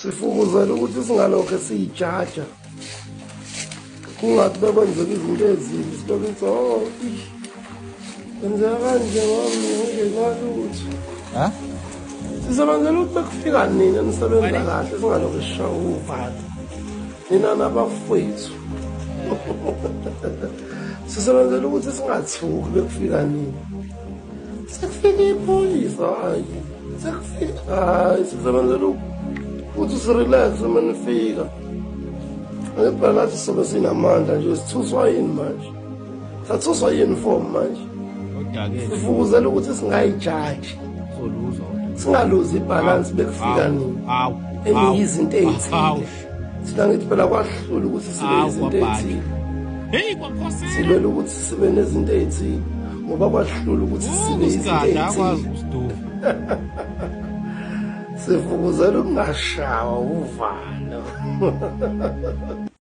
Sifukuzela ukuthi singalokho siyijaja, kungathi bekwenzeka izinto ezibi silobe sithi kwenzeka kanje ngoba ngingenalutho. Sisebenzela ukuthi bekufika nina nisebenza kahle singalokho sishawa uvalo nina nabafowethu. Sisebenzela ukuthi singathuki bekufika nina. Sekufika ipholisa hayi, sekufika hayi, sisebenzela ukuthi sirelax uma nifika. Ngempela nathi sobe sinamandla nje, sithuswa yini manje? Sathuswa yini form manje? Sifukuzela ukuthi singayijaji, singaluzi ibhalansi bekufika nina. Engiyizinto ey'thile. Thina ngithi phela kwahlula ukuthi sibe izinto ey'thile. Silwela ukuthi sibe nezinto ey'thile ngoba kwahlula ukuthi sibe izinto ey'thile. Sifukuzela ukungashawa uvalo.